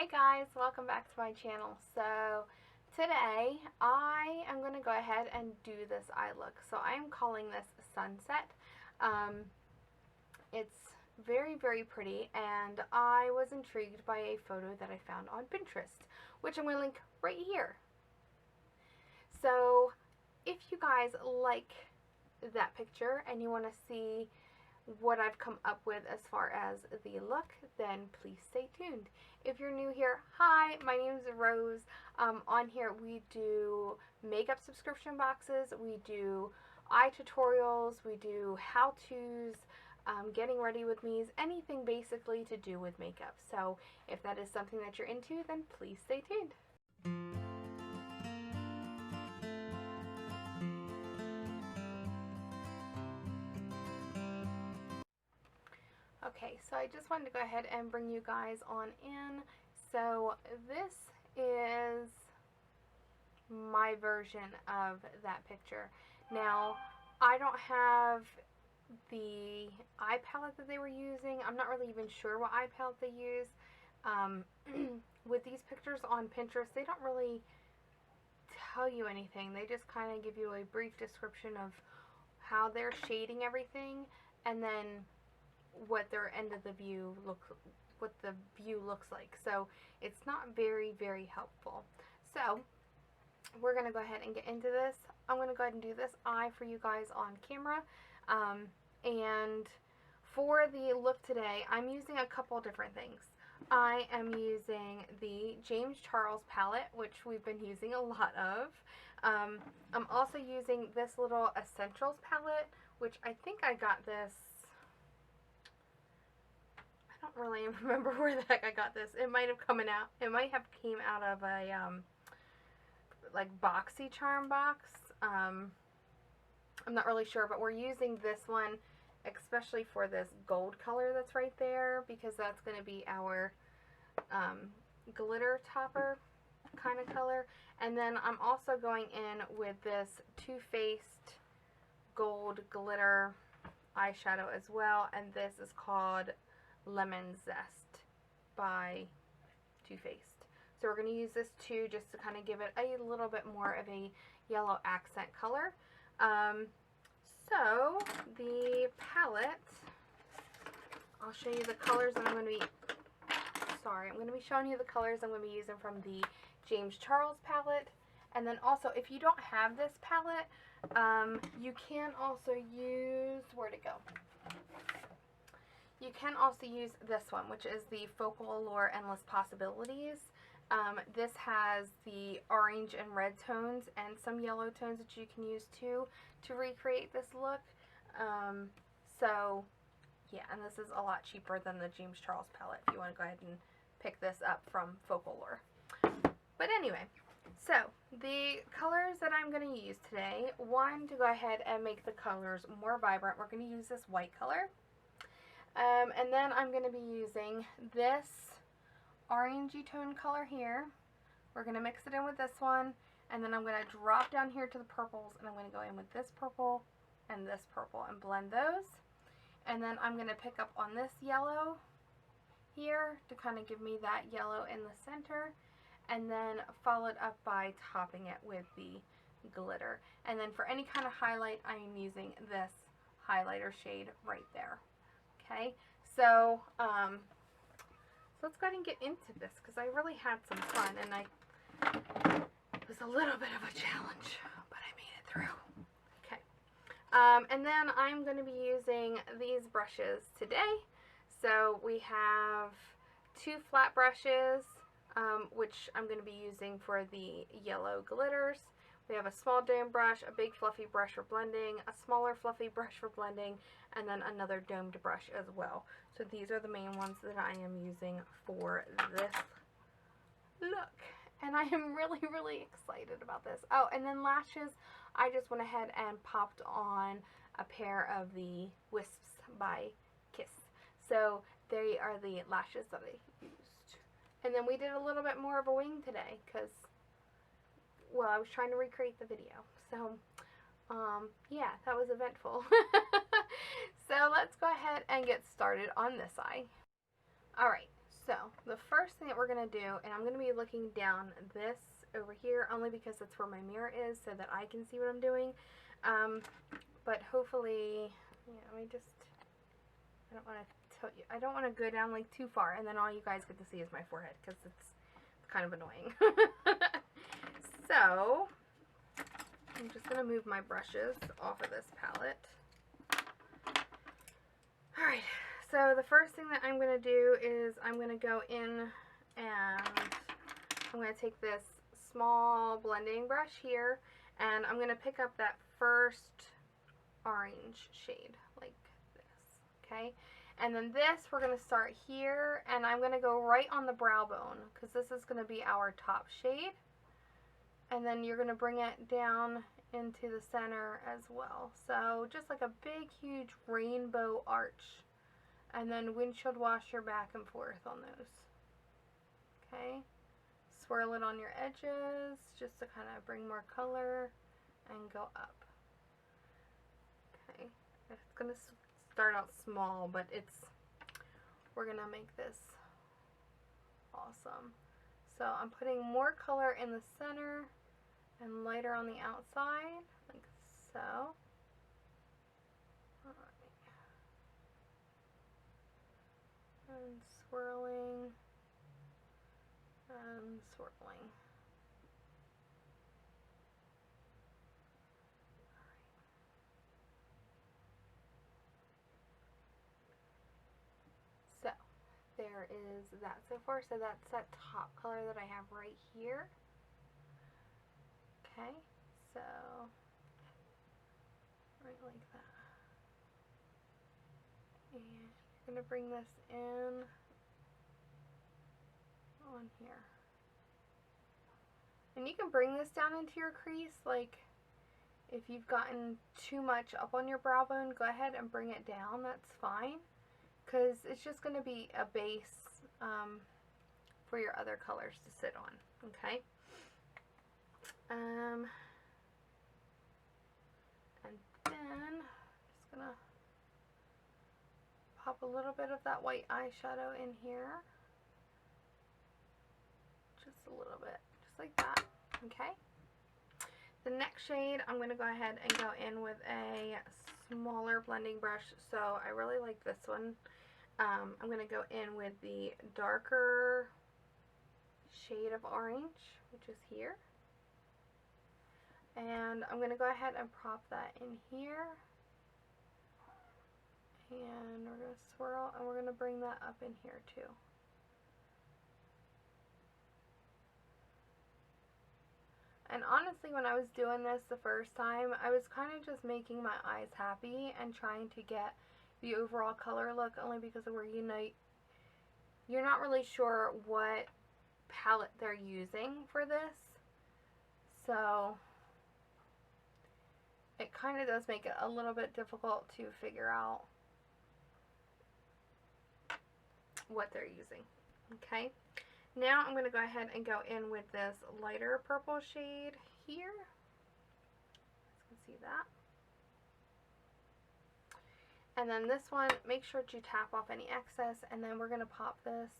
Hey guys, welcome back to my channel. So today I am going to go ahead and do this eye look. So I am calling this Sunset. It's very pretty, and I was intrigued by a photo that I found on Pinterest, which I'm going to link right here. So if you guys like that picture and you want to see what I've come up with as far as the look, then please stay tuned. If you're new here, hi, my name is Rose. On here we do makeup subscription boxes, we do eye tutorials, we do how-tos, getting ready with me's, anything basically to do with makeup. So if that is something that you're into, then please stay tuned. Okay, so I just wanted to go ahead and bring you guys on in. So this is my version of that picture. Now, I don't have the eye palette that they were using. I'm not really even sure what eye palette they use. With these pictures on Pinterest, they don't really tell you anything. They just kind of give you a brief description of how they're shading everything, and then what their end of the view looks like. So it's not very helpful. So we're gonna go ahead and get into this. I'm gonna go ahead and do this eye for you guys on camera. And for the look today, I'm using a couple different things. I am using the James Charles palette, which we've been using a lot of. I'm also using this little Essentials palette, which I think I got this, I don't really remember where the heck I got this. It might have came out of a like BoxyCharm box. I'm not really sure, but we're using this one especially for this gold color that's right there, because that's going to be our glitter topper kind of color. And then I'm also going in with this Too Faced gold glitter eyeshadow as well, and this is called Lemon Zest by Too Faced. So we're going to use this too, just to kind of give it a little bit more of a yellow accent color. So the palette, I'll show you the colors that I'm going to be showing you the colors I'm going to be using from the James Charles palette. And then also, if you don't have this palette, you can also use, where'd it go? You can also use this one, which is the Focal Allure Endless Possibilities. This has the orange and red tones and some yellow tones that you can use too to recreate this look. So yeah, and this is a lot cheaper than the James Charles palette if you want to go ahead and pick this up from Focal Allure. But anyway, so the colors that I'm going to use today, one, to go ahead and make the colors more vibrant, we're going to use this white color. And then I'm going to be using this orangey tone color here. We're going to mix it in with this one, and then I'm going to drop down here to the purples, and I'm going to go in with this purple and blend those. And then I'm going to pick up on this yellow here to kind of give me that yellow in the center, and then follow it up by topping it with the glitter. And then for any kind of highlight, I am using this highlighter shade right there. Okay, so let's go ahead and get into this, because I really had some fun, and it was a little bit of a challenge, but I made it through. Okay, and then I'm going to be using these brushes today. So we have two flat brushes, which I'm going to be using for the yellow glitters. We have a small dome brush, a big fluffy brush for blending, a smaller fluffy brush for blending, and then another domed brush as well. So these are the main ones that I am using for this look. And I am really excited about this. Oh, and then lashes, I just went ahead and popped on a pair of the Wisps by Kiss. So they are the lashes that I used. And then we did a little bit more of a wing today, because, well, I was trying to recreate the video. So, yeah, that was eventful. So let's go ahead and get started on this eye. Alright, So, the first thing that we're going to do, and I'm going to be looking down this over here, only because that's where my mirror is, so that I can see what I'm doing. But hopefully, yeah, let me just, I don't want to tell you, I don't want to go down like too far, and then all you guys get to see is my forehead, because it's kind of annoying. So, I'm just going to move my brushes off of this palette. Alright, so the first thing that I'm going to do is I'm going to go in and I'm going to take this small blending brush here and I'm going to pick up that first orange shade like this, okay? And then this, we're going to start here and I'm going to go right on the brow bone because this is going to be our top shade. And then you're going to bring it down into the center as well. So just like a big, huge rainbow arch. And then windshield washer back and forth on those. Okay? Swirl it on your edges just to kind of bring more color and go up. Okay? It's going to start out small, but we're going to make this awesome. So I'm putting more color in the center and lighter on the outside, like so. Alright. And swirling and swirling. So there is that so far. So that's that top color that I have right here. Okay, so right like that. And you're going to bring this in on here. And you can bring this down into your crease, like if you've gotten too much up on your brow bone, go ahead and bring it down, that's fine. Because it's just going to be a base for your other colors to sit on, okay? And then just gonna pop a little bit of that white eyeshadow in here. Just a little bit, just like that, okay? The next shade, I'm going to go ahead and go in with a smaller blending brush. So I really like this one. I'm going to go in with the darker shade of orange, which is here. And I'm going to go ahead and prop that in here. And we're going to swirl and we're going to bring that up in here too. And honestly, when I was doing this the first time, I was kind of just making my eyes happy and trying to get the overall color look, only because of where you're not really sure what palette they're using for this. So it kind of does make it a little bit difficult to figure out what they're using. Okay, now I'm going to go ahead and go in with this lighter purple shade here. You can see that. And then this one, make sure to tap off any excess, and then we're going to pop this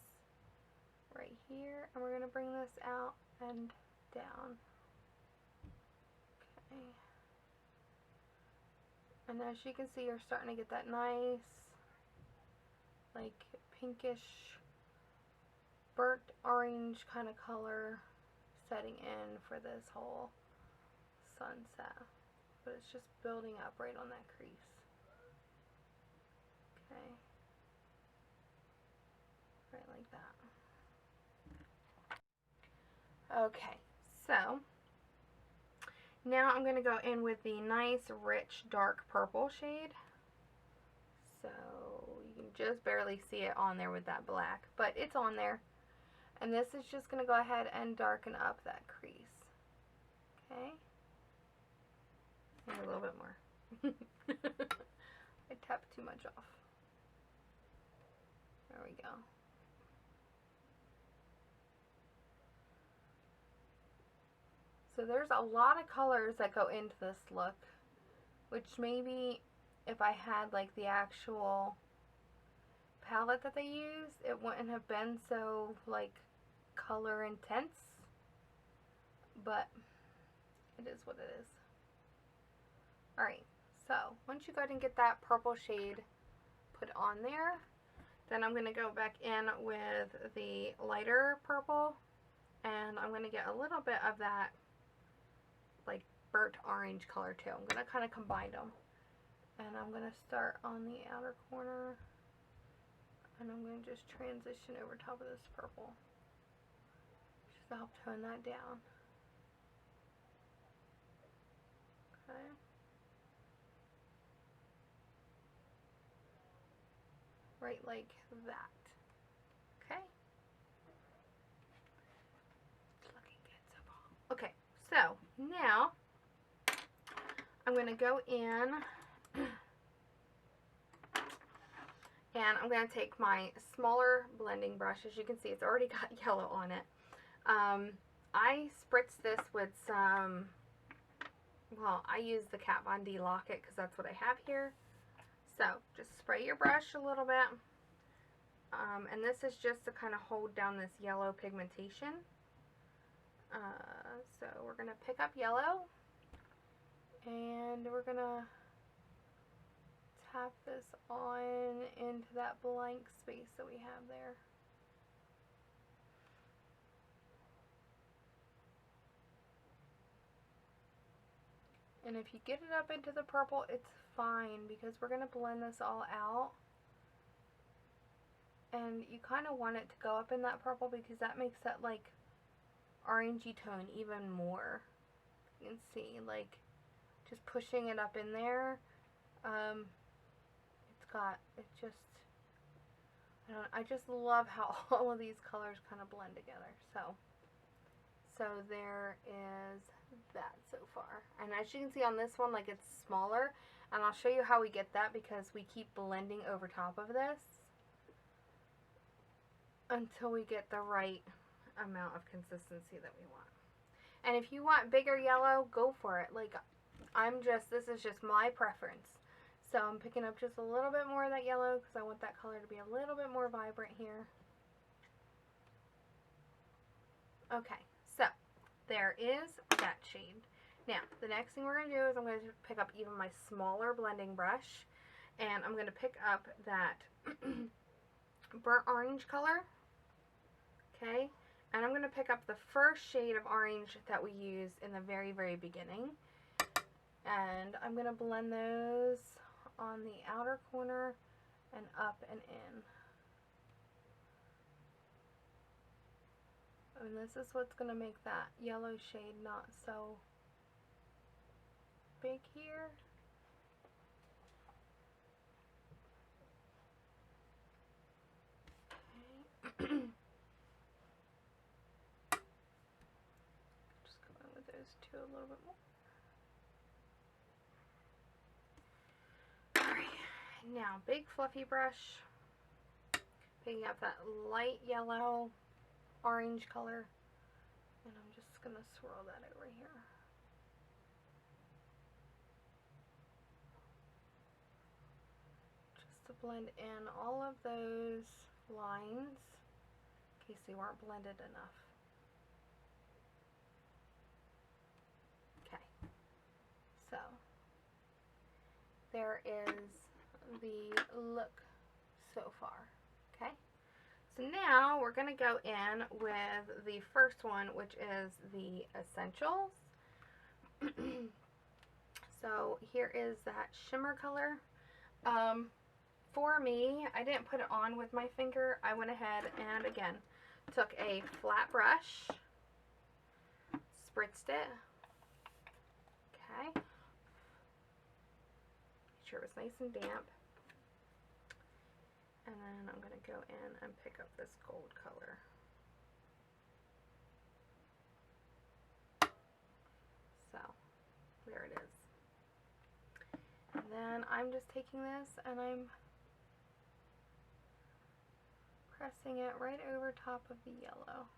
right here, and we're going to bring this out and down. Okay. And as you can see, you're starting to get that nice, like, pinkish, burnt orange kind of color setting in for this whole sunset. But it's just building up right on that crease. Okay. Right like that. Okay, so now I'm going to go in with the nice, rich, dark purple shade. So you can just barely see it on there with that black, but it's on there. And this is just going to go ahead and darken up that crease. Okay? Maybe a little bit more. I tapped too much off. There we go. So there's a lot of colors that go into this look, which maybe if I had like the actual palette that they used, it wouldn't have been so like color intense, but it is what it is. Alright, so once you go ahead and get that purple shade put on there, then I'm going to go back in with the lighter purple, and I'm going to get a little bit of that like burnt orange color too. I'm going to kind of combine them. And I'm going to start on the outer corner, and I'm going to just transition over top of this purple just to help tone that down. Okay. Right like that. Okay. It's looking good so far. Okay, so now I'm going to go in and I'm going to take my smaller blending brush. As you can see, it's already got yellow on it. I spritzed this with some, well, I use the Kat Von D Lock-It because that's what I have here. So just spray your brush a little bit. And this is just to kind of hold down this yellow pigmentation. So we're going to pick up yellow, and we're going to tap this on into that blank space that we have there. And if you get it up into the purple, it's fine, because we're going to blend this all out. And you kind of want it to go up in that purple because that makes that like orangey tone even more. You can see, like, just pushing it up in there, I just love how all of these colors kind of blend together. So there is that so far. And as you can see on this one, like, it's smaller, and I'll show you how we get that because we keep blending over top of this until we get the right amount of consistency that we want. And if you want bigger yellow, go for it. Like, this is just my preference. So I'm picking up just a little bit more of that yellow because I want that color to be a little bit more vibrant here. Okay, so there is that shade. Now, the next thing we're going to do is I'm going to pick up even my smaller blending brush, and I'm going to pick up that burnt orange color. Okay, and I'm going to pick up the first shade of orange that we used in the very, very beginning. And I'm going to blend those on the outer corner and up and in. And this is what's going to make that yellow shade not so big here. Okay. Just go in with those two a little bit more. Now, big fluffy brush, picking up that light yellow, orange color, and I'm just going to swirl that over here. Just to blend in all of those lines in case they weren't blended enough. Okay, so there is the look so far. Okay, so now we're going to go in with the first one, which is the Essentials. So here is that shimmer color. For me, I didn't put it on with my finger. I went ahead and again took a flat brush, spritzed it. Okay, make sure it was nice and damp. And then I'm going to go in and pick up this gold color. So, there it is. And then I'm just taking this and I'm pressing it right over top of the yellow.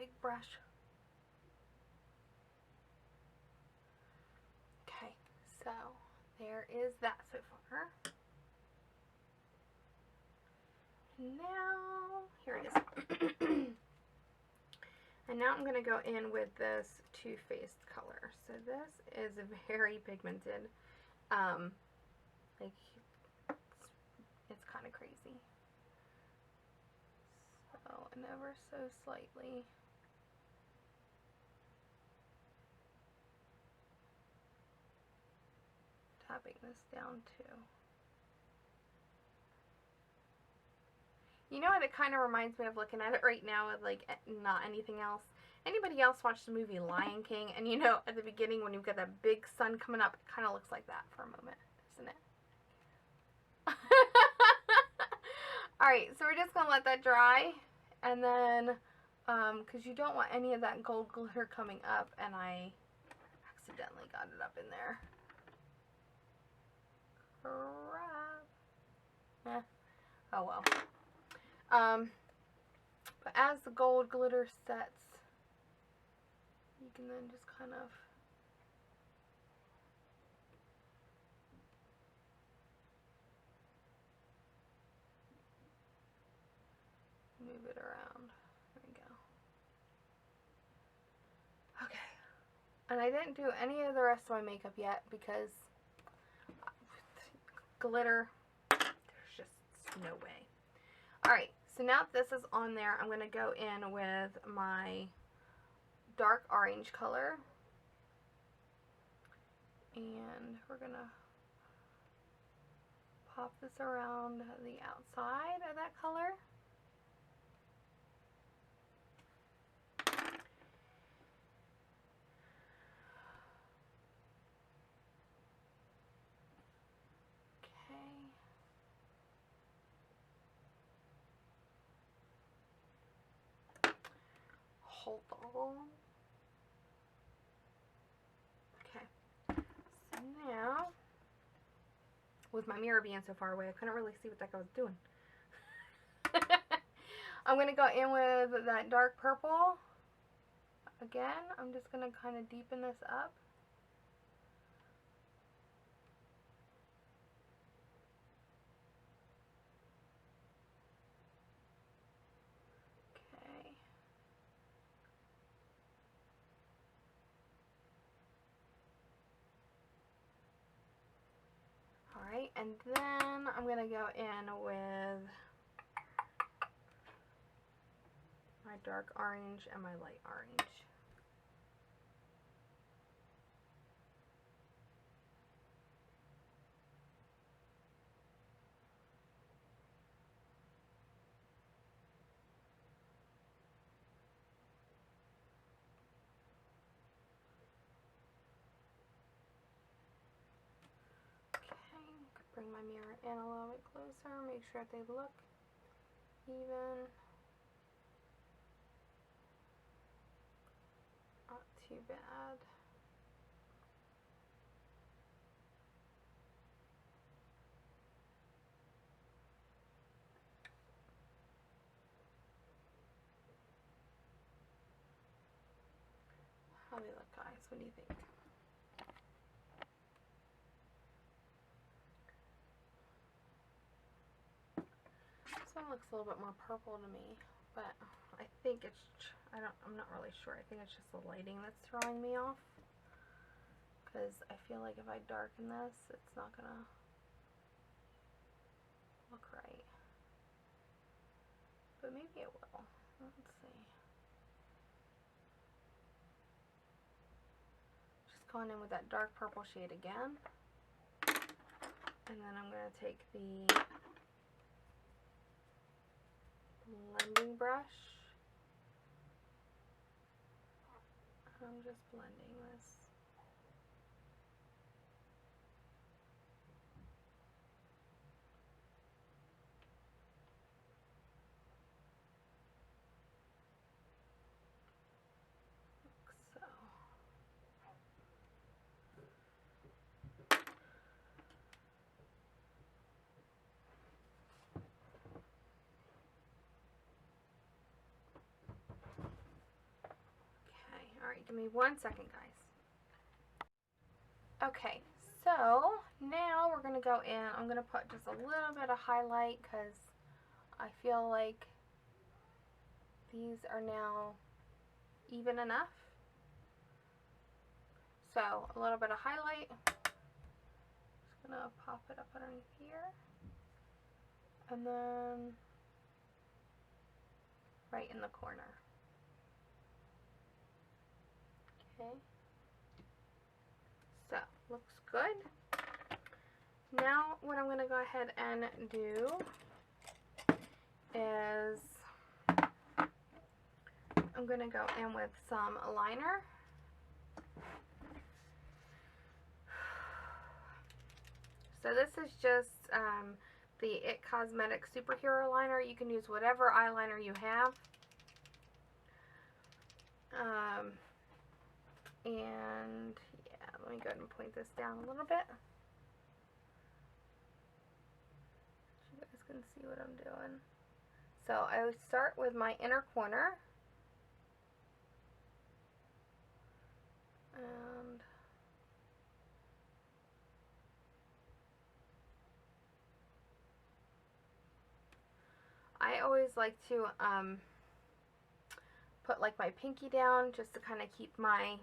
big brush. Okay, so there is that so far. Now, here it is. And now I'm going to go in with this Too Faced color. So this is very pigmented. Like, it's kind of crazy. So, and ever so slightly. Tapping this down too. You know what it kind of reminds me of, looking at it right now, with like not anything else? Anybody else watched the movie Lion King? And you know, at the beginning when you've got that big sun coming up, it kind of looks like that for a moment, doesn't it? Alright, so we're just going to let that dry. And then, because you don't want any of that gold glitter coming up, and I accidentally got it up in there. Crap. Oh well. But as the gold glitter sets, you can then just kind of move it around. There we go. Okay. And I didn't do any of the rest of my makeup yet because glitter, there's just no way. Alright, so now that this is on there, I'm going to go in with my dark orange color. And we're going to pop this around the outside of that color. Hold on. Okay. So now, with my mirror being so far away, I couldn't really see what the heck I was doing. I'm going to go in with that dark purple. Again, I'm just going to kind of deepen this up. Alright, and then I'm going to go in with my dark orange and my light orange. Bring my mirror in a little bit closer, make sure they look even. Not too bad. How do they look, guys? What do you think? This one looks a little bit more purple to me, but I think it's, I'm not really sure. I think it's just the lighting that's throwing me off. Because I feel like if I darken this, it's not gonna look right. But maybe it will. Let's see. Just going in with that dark purple shade again. And then I'm going to take the blending brush. I'm just blending this. Like so. Alright, give me 1 second, guys. Okay, so now we're going to go in. I'm going to put just a little bit of highlight because I feel like these are now even enough. So a little bit of highlight. Just going to pop it up underneath here. And then right in the corner. Okay. So, looks good. Now what I'm going to go ahead and do is I'm going to go in with some liner. So this is just the IT Cosmetics Superhero Liner. You can use whatever eyeliner you have. And yeah, let me go ahead and point this down a little bit so you guys can see what I'm doing. So I would start with my inner corner. And I always like to put like my pinky down just to kind of keep my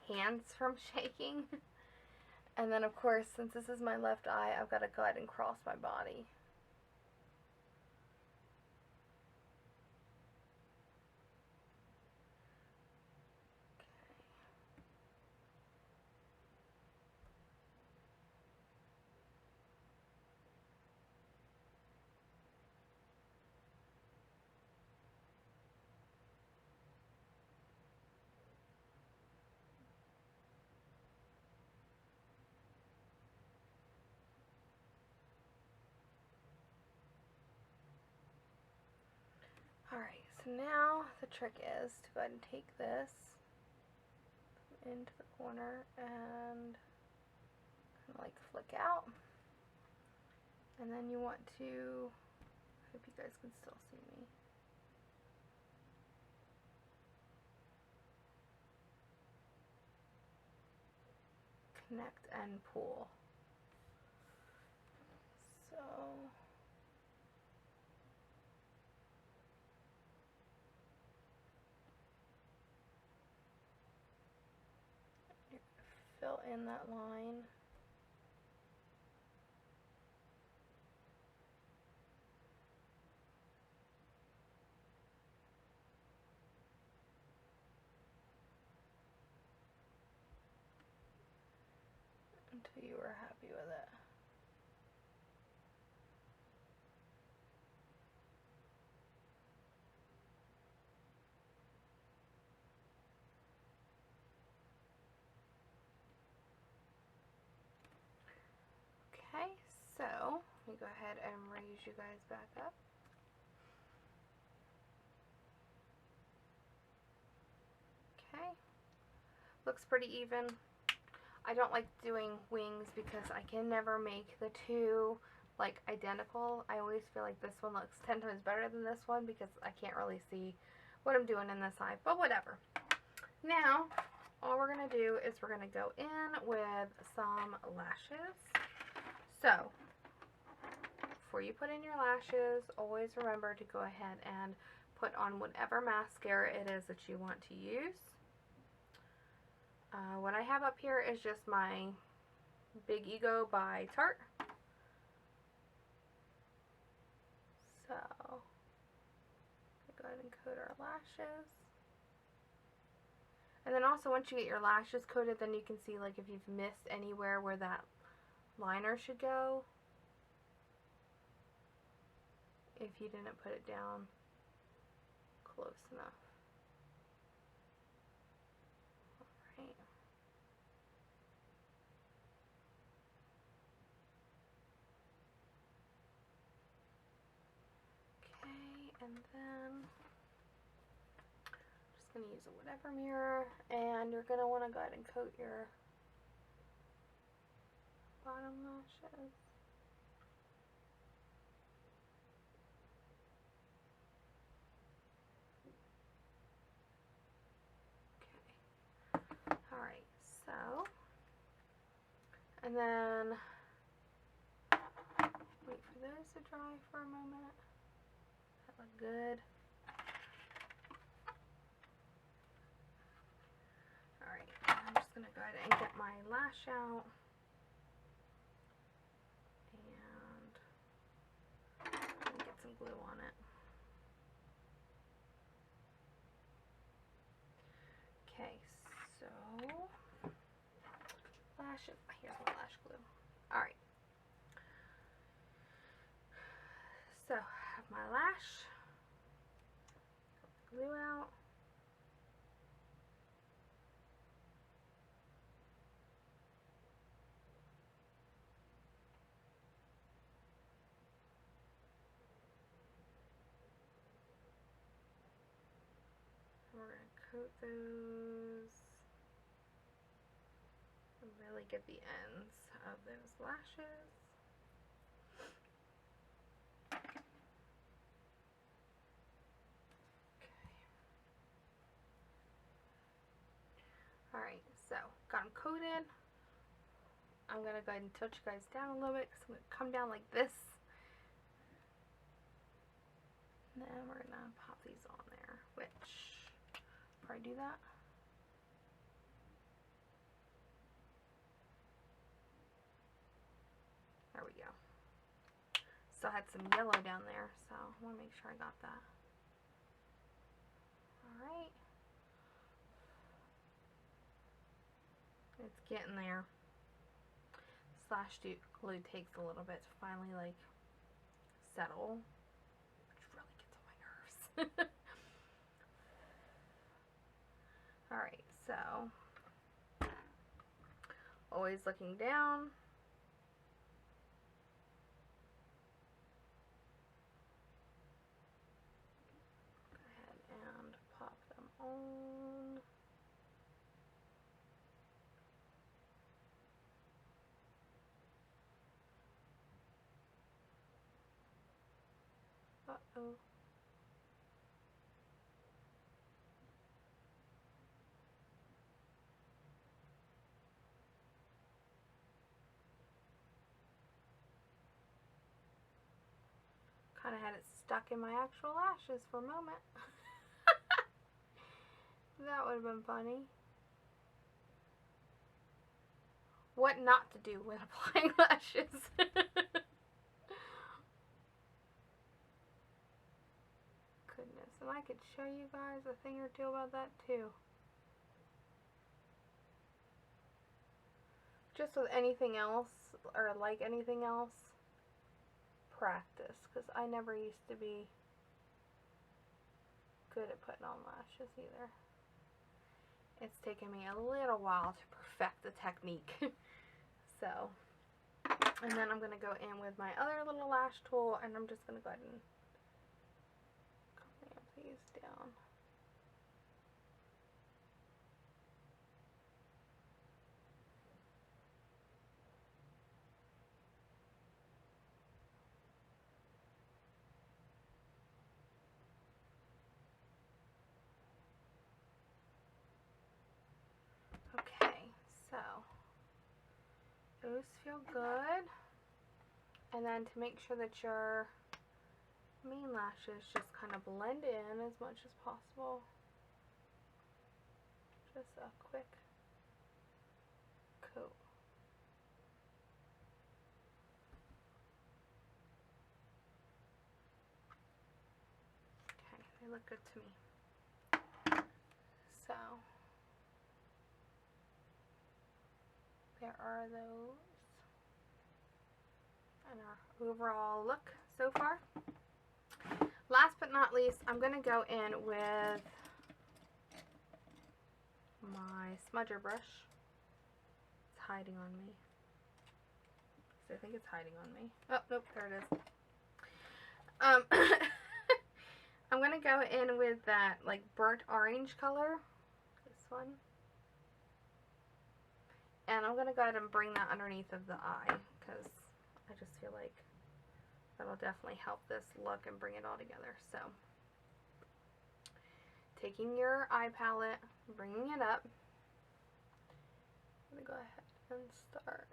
hands from shaking. And then of course, since this is my left eye, I've got to go ahead and cross my body. Alright, so now the trick is to go ahead and take this into the corner and kind of like flick out. And then you want to, I hope you guys can still see me. Connect and pull. So fill in that line. Until you are happy with it. Okay, so let me go ahead and raise you guys back up. Okay, looks pretty even. I don't like doing wings because I can never make the two like identical. I always feel like this one looks 10 times better than this one because I can't really see what I'm doing in this eye, but whatever. Now, all we're going to do is we're going to go in with some lashes. So, before you put in your lashes, always remember to go ahead and put on whatever mascara it is that you want to use. What I have up here is just my Big Ego by Tarte. So, go ahead and coat our lashes. And then also once you get your lashes coated, then you can see like if you've missed anywhere where that liner should go. If you didn't put it down close enough. Alright. Okay, and then I'm just going to use a whatever mirror, and you're going to want to go ahead and coat your bottom lashes. And then wait for those to dry for a moment. That look good. Alright, I'm just going to go ahead and get my lash out. And get some glue on it. Okay, so lashes. Here's my lash glue. Alright. So, I have my lash. Glue out. We're going to coat those and really get the ends of those lashes. Alright, so got them coated. I'm going to go ahead and tilt you guys down a little bit because I'm going to come down like this. And then we're going to pop these on there, which, before I do that, there we go. Still had some yellow down there, so I want to make sure I got that. Alright. It's getting there. Slash glue takes a little bit to finally like settle, which really gets on my nerves. Alright, so always looking down. Go ahead and pop them on. Uh-oh. Kind of had it stuck in my actual lashes for a moment. That would have been funny. What not to do when applying lashes. Goodness, and I could show you guys a thing or two about that too. Just with anything else, or like anything else, practice, because I never used to be good at putting on lashes either. It's taken me a little while to perfect the technique. So, and then I'm going to go in with my other little lash tool, and I'm just going to go ahead and clamp these down. Okay, so those feel good. And then to make sure that your main lashes just kind of blend in as much as possible, just a quick coat. Okay, they look good to me. So there are those. And our overall look so far. Last but not least, I'm going to go in with my smudger brush. It's hiding on me. I think it's hiding on me. Oh, nope, there it is. I'm going to go in with that like burnt orange color. This one. And I'm going to go ahead and bring that underneath of the eye, because I just feel like that'll definitely help this look and bring it all together. So, taking your eye palette, bringing it up, I'm going to go ahead and start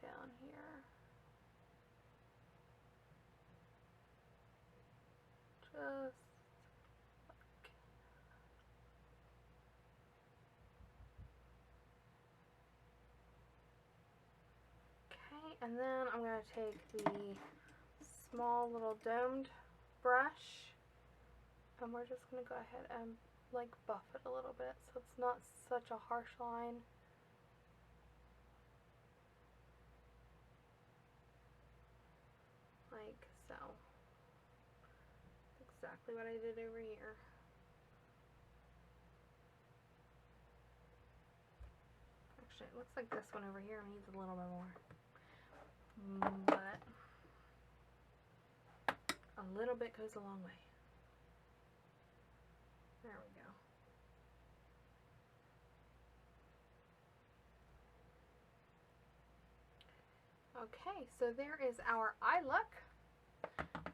Down here. Just okay, and then I'm going to take the small little domed brush, and we're just going to go ahead and like buff it a little bit so it's not such a harsh line. Like so. Exactly what I did over here. Actually, it looks like this one over here needs a little bit more. But a little bit goes a long way. There we go. Okay, so there is our eye look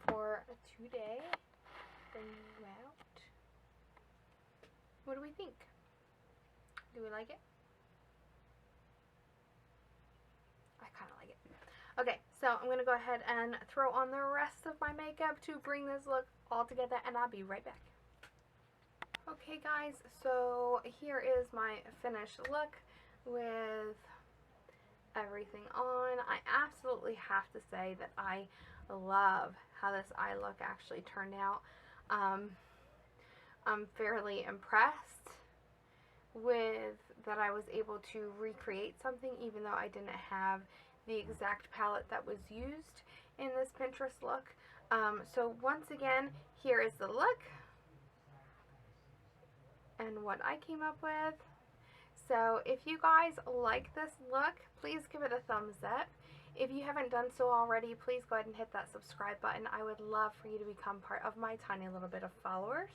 for today. Bring you out. What do we think? Do we like it? I kind of like it. Okay, so I'm going to go ahead and throw on the rest of my makeup to bring this look all together, and I'll be right back. Okay guys, so here is my finished look with everything on. I absolutely have to say that I love how this eye look actually turned out. I'm fairly impressed with that I was able to recreate something even though I didn't have the exact palette that was used in this Pinterest look. So once again, here is the look and what I came up with. So if you guys like this look, please give it a thumbs up. If you haven't done so already, please go ahead and hit that subscribe button. I would love for you to become part of my tiny little bit of followers.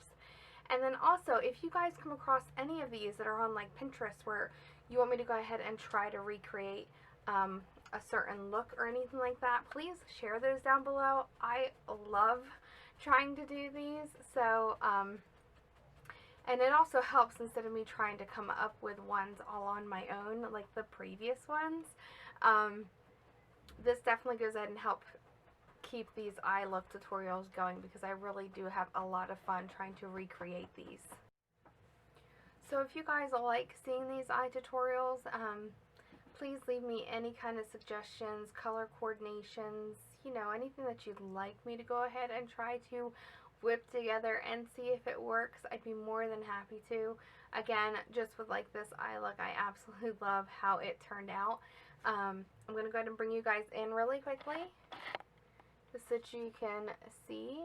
And then also, if you guys come across any of these that are on like Pinterest where you want me to go ahead and try to recreate a certain look or anything like that, please share those down below. I love trying to do these. So, and it also helps instead of me trying to come up with ones all on my own like the previous ones. This definitely goes ahead and help keep these eye look tutorials going because I really do have a lot of fun trying to recreate these. So if you guys like seeing these eye tutorials, please leave me any kind of suggestions, color coordinations, you know, anything that you'd like me to go ahead and try to whip together and see if it works. I'd be more than happy to. Again, just with like this eye look, I absolutely love how it turned out. I'm going to go ahead and bring you guys in really quickly just so that you can see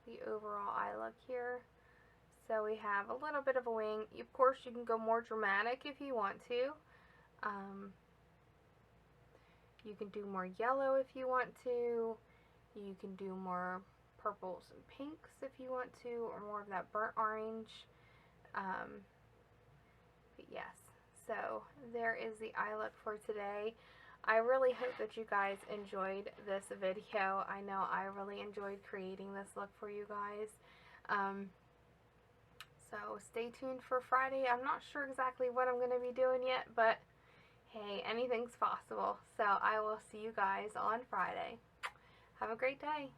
the overall eye look here. So we have a little bit of a wing. Of course, you can go more dramatic if you want to. You can do more yellow if you want to. You can do more purples and pinks if you want to, or more of that burnt orange. But yes, so there is the eye look for today. I really hope that you guys enjoyed this video. I know I really enjoyed creating this look for you guys. So stay tuned for Friday. I'm not sure exactly what I'm going to be doing yet, but hey, anything's possible. So I will see you guys on Friday. Have a great day.